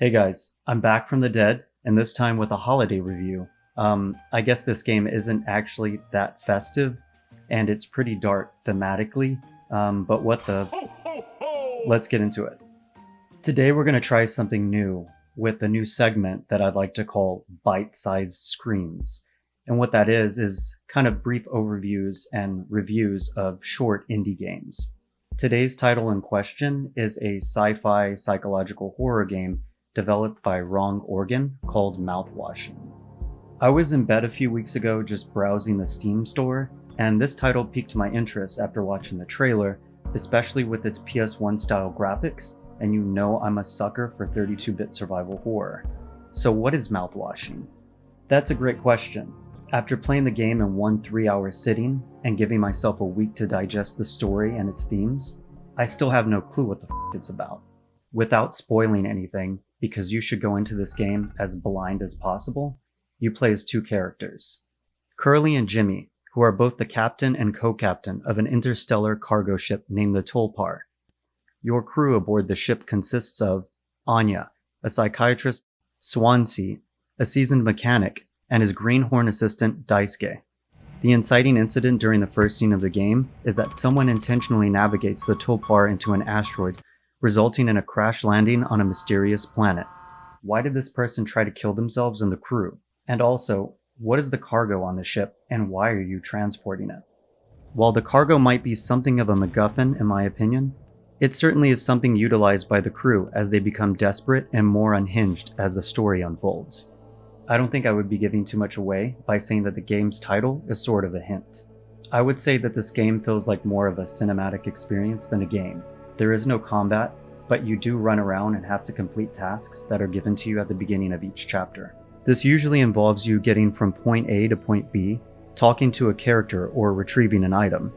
Hey guys, I'm back from the dead, and this time with a holiday review. I guess this game isn't actually that festive, and it's pretty dark thematically, but what the... Let's get into it. Today we're going to try something new with a new segment that I'd like to call Bite-Sized Screams. And what that is kind of brief overviews and reviews of short indie games. Today's title in question is a sci-fi psychological horror game developed by Wrong Organ called Mouthwashing. I was in bed a few weeks ago just browsing the Steam store, and this title piqued my interest after watching the trailer, especially with its PS1 style graphics, and you know I'm a sucker for 32-bit survival horror. So what is Mouthwashing? That's a great question. After playing the game in one 3-hour sitting and giving myself a week to digest the story and its themes, I still have no clue what the it's about. Without spoiling anything, because you should go into this game as blind as possible, you play as two characters, Curly and Jimmy, who are both the captain and co-captain of an interstellar cargo ship named the Tulpar. Your crew aboard the ship consists of Anya, a psychiatrist, Swansea, a seasoned mechanic, and his greenhorn assistant Daisuke. The inciting incident during the first scene of the game is that someone intentionally navigates the Tulpar into an asteroid, resulting in a crash landing on a mysterious planet. Why did this person try to kill themselves and the crew? And also, what is the cargo on the ship, and why are you transporting it? While the cargo might be something of a MacGuffin in my opinion, it certainly is something utilized by the crew as they become desperate and more unhinged as the story unfolds. I don't think I would be giving too much away by saying that the game's title is sort of a hint. I would say that this game feels like more of a cinematic experience than a game. There is no combat, but you do run around and have to complete tasks that are given to you at the beginning of each chapter. This usually involves you getting from point A to point B, talking to a character, or retrieving an item.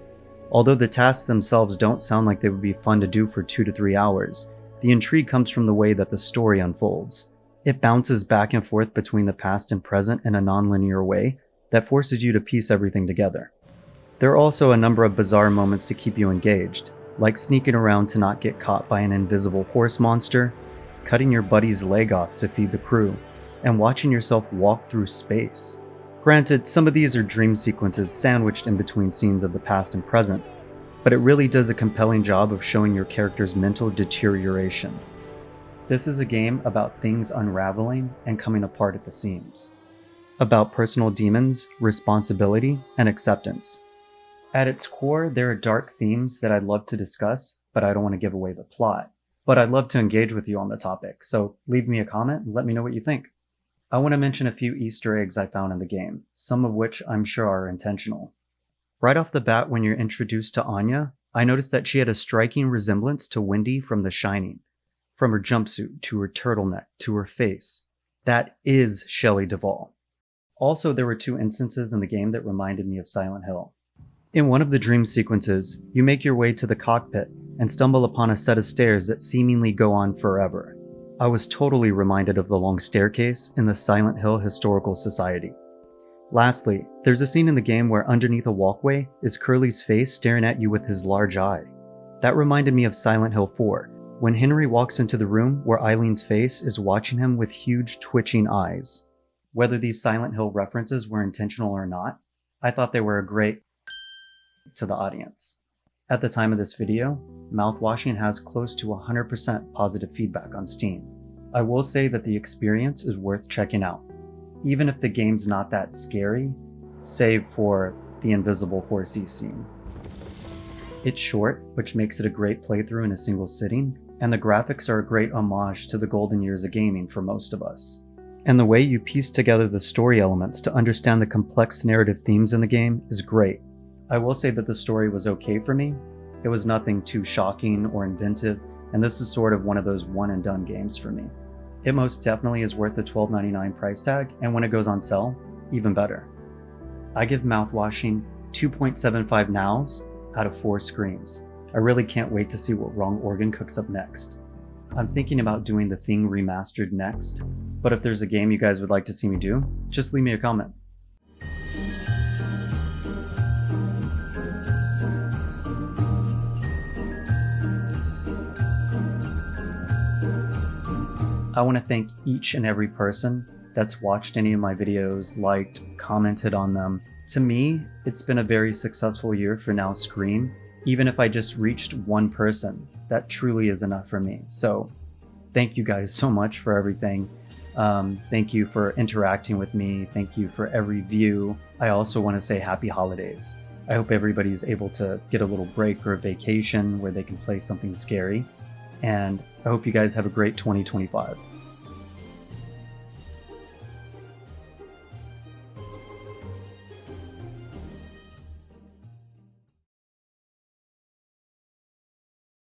Although the tasks themselves don't sound like they would be fun to do for 2 to 3 hours, the intrigue comes from the way that the story unfolds. It bounces back and forth between the past and present in a non-linear way that forces you to piece everything together. There are also a number of bizarre moments to keep you engaged, like sneaking around to not get caught by an invisible horse monster, cutting your buddy's leg off to feed the crew, and watching yourself walk through space. Granted, some of these are dream sequences sandwiched in between scenes of the past and present, but it really does a compelling job of showing your character's mental deterioration. This is a game about things unraveling and coming apart at the seams. About personal demons, responsibility, and acceptance. At its core, there are dark themes that I'd love to discuss, but I don't want to give away the plot. But I'd love to engage with you on the topic, so leave me a comment and let me know what you think. I want to mention a few Easter eggs I found in the game, some of which I'm sure are intentional. Right off the bat, when you're introduced to Anya, I noticed that she had a striking resemblance to Wendy from The Shining. From her jumpsuit, to her turtleneck, to her face. That is Shelley Duvall. Also, there were 2 instances in the game that reminded me of Silent Hill. In one of the dream sequences, you make your way to the cockpit and stumble upon a set of stairs that seemingly go on forever. I was totally reminded of the long staircase in the Silent Hill Historical Society. Lastly, there's a scene in the game where underneath a walkway is Curly's face staring at you with his large eye. That reminded me of Silent Hill 4, when Henry walks into the room where Eileen's face is watching him with huge twitching eyes. Whether these Silent Hill references were intentional or not, I thought they were a great to the audience. At the time of this video, Mouthwashing has close to 100% positive feedback on Steam. I will say that the experience is worth checking out, even if the game's not that scary, save for the invisible horsey scene. It's short, which makes it a great playthrough in a single sitting, and the graphics are a great homage to the golden years of gaming for most of us. And the way you piece together the story elements to understand the complex narrative themes in the game is great. I will say that the story was okay for me. It was nothing too shocking or inventive, and this is sort of one of those one and done games for me. It most definitely is worth the $12.99 price tag, and when it goes on sale, even better. I give Mouthwashing 2.75 nows out of 4 screams. I really can't wait to see what Wrong Organ cooks up next. I'm thinking about doing The Thing Remastered next, but if there's a game you guys would like to see me do, just leave me a comment. I want to thank each and every person that's watched any of my videos, liked, commented on them. To me, it's been a very successful year for Now Scream. Even if I just reached one person, that truly is enough for me. So thank you guys so much for everything. Thank you for interacting with me. Thank you for every view. I also want to say happy holidays. I hope everybody's able to get a little break or a vacation where they can play something scary. And I hope you guys have a great 2025.